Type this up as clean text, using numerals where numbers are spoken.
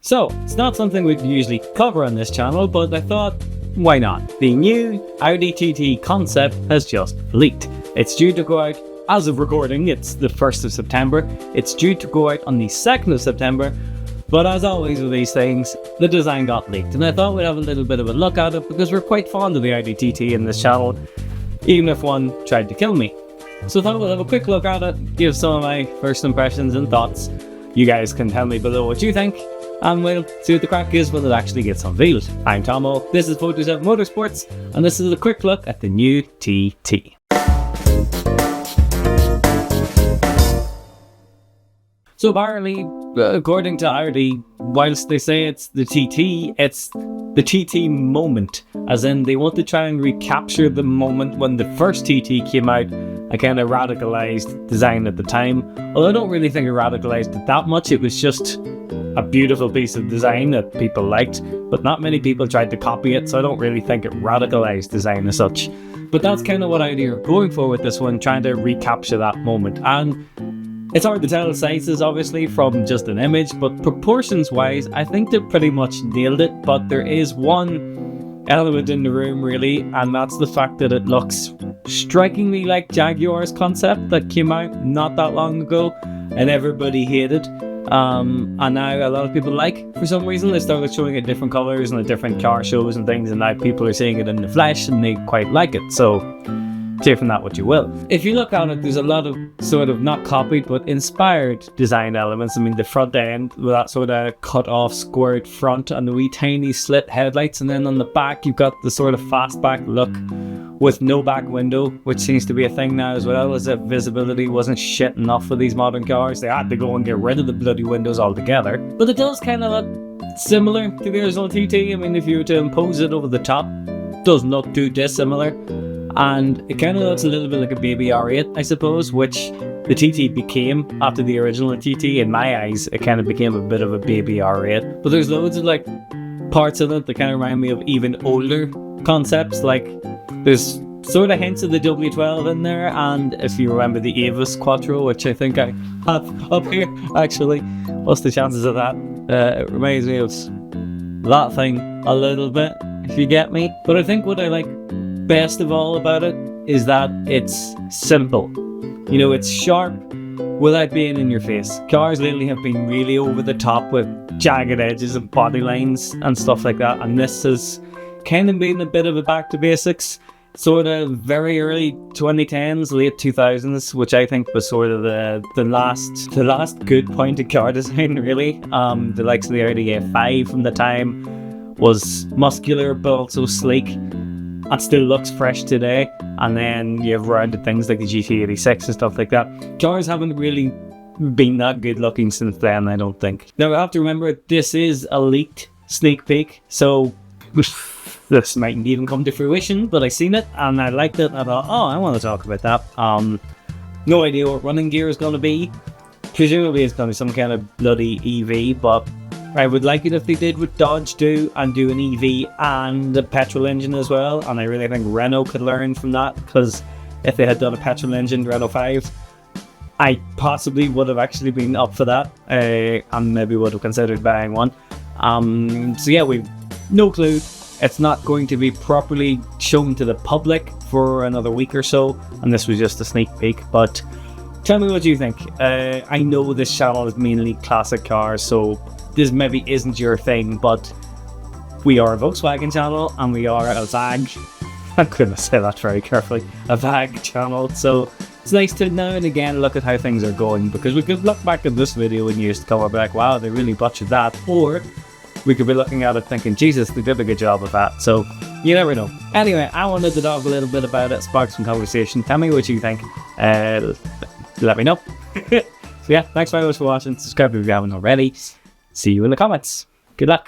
So, it's not something we'd usually cover on this channel, but I thought, why not? The new Audi TT concept has just leaked. It's due to go out, as of recording, it's the 1st of September. It's due to go out on the 2nd of September, but as always with these things, the design got leaked. And I thought we'd have a little bit of a look at it, because we're quite fond of the Audi TT in this channel, even if one tried to kill me. So I thought we'd have a quick look at it, give some of my first impressions and thoughts. You guys can tell me below what you think, and we'll see what the crack is when it actually gets unveiled. I'm Tomo, this is Photos of Motorsports, and this is a quick look at the new TT. So apparently, according to Audi, whilst they say it's the TT, it's the TT moment. As in, they want to try and recapture the moment when the first TT came out, a kind of radicalized design at the time. Although I don't really think it radicalized it that much, it was just a beautiful piece of design that people liked, but not many people tried to copy it, so I don't really think it radicalized design as such. But that's kind of what Audi are going for with this one, trying to recapture that moment. And it's hard to tell sizes, obviously, from just an image, but proportions-wise, I think they pretty much nailed it. But there is one element in the room, really, and that's the fact that it looks strikingly like Jaguar's concept that came out not that long ago, and everybody hated. And now a lot of people like, for some reason. They started showing it different colours and at different car shows and things, and now people are seeing it in the flesh and they quite like it. So take from that what you will. If you look at it, there's a lot of sort of not copied but inspired design elements. I mean, the front end with that sort of cut off squared front and the wee tiny slit headlights, and then on the back you've got the sort of fastback look with no back window, which seems to be a thing now as well, as if visibility wasn't shit enough for these modern cars. They had to go and get rid of the bloody windows altogether. But it does kind of look similar to the original TT. I mean, if you were to impose it over the top, it doesn't look too dissimilar. And it kind of looks a little bit like a baby R8, I suppose, which the TT became after the original TT. In my eyes, it kind of became a bit of a baby R8. But there's loads of like parts of it that kind of remind me of even older concepts. Like there's sort of hints of the W12 in there, and if you remember the Avis Quattro, which I think I have up here, actually, what's the chances of that? It reminds me of that thing a little bit, if you get me. But I think what I like best of all about it is that it's simple. You know, it's sharp without being in your face. Cars lately have been really over the top with jagged edges and body lines and stuff like that, and this has kind of been a bit of a back to basics, sort of very early 2010s, late 2000s, which I think was sort of the last good point in car design, really. The likes of the Audi A5 from the time was muscular but also sleek. It still looks fresh today, and then you have rounded things like the GT86 and stuff like that. Cars haven't really been that good looking since then, I don't think. Now, I have to remember, this is a leaked sneak peek, so this mightn't even come to fruition, but I seen it and I liked it and I thought, oh, I want to talk about that. No idea what running gear is going to be. Presumably it's going to be some kind of bloody EV, but I would like it if they did what Dodge do and do an EV and a petrol engine as well. And I really think Renault could learn from that, because if they had done a petrol engine Renault 5, I possibly would have actually been up for that, and maybe would have considered buying one. So yeah, we've no clue. It's not going to be properly shown to the public for another week or so, and this was just a sneak peek. But tell me what you think. I know this channel is mainly classic cars, so this maybe isn't your thing, but we are a Volkswagen channel and we are a VAG. I'm going to say that very carefully. A VAG channel, so it's nice to now and again look at how things are going, because we could look back at this video in years to come and be like, wow, they really butchered that, or we could be looking at it thinking, Jesus, they did a good job of that. So you never know. Anyway, I wanted to talk a little bit about it, spark some conversation. Tell me what you think. Let me know. So yeah, thanks very much for watching. Subscribe if you haven't already. See you in the comments. Good luck.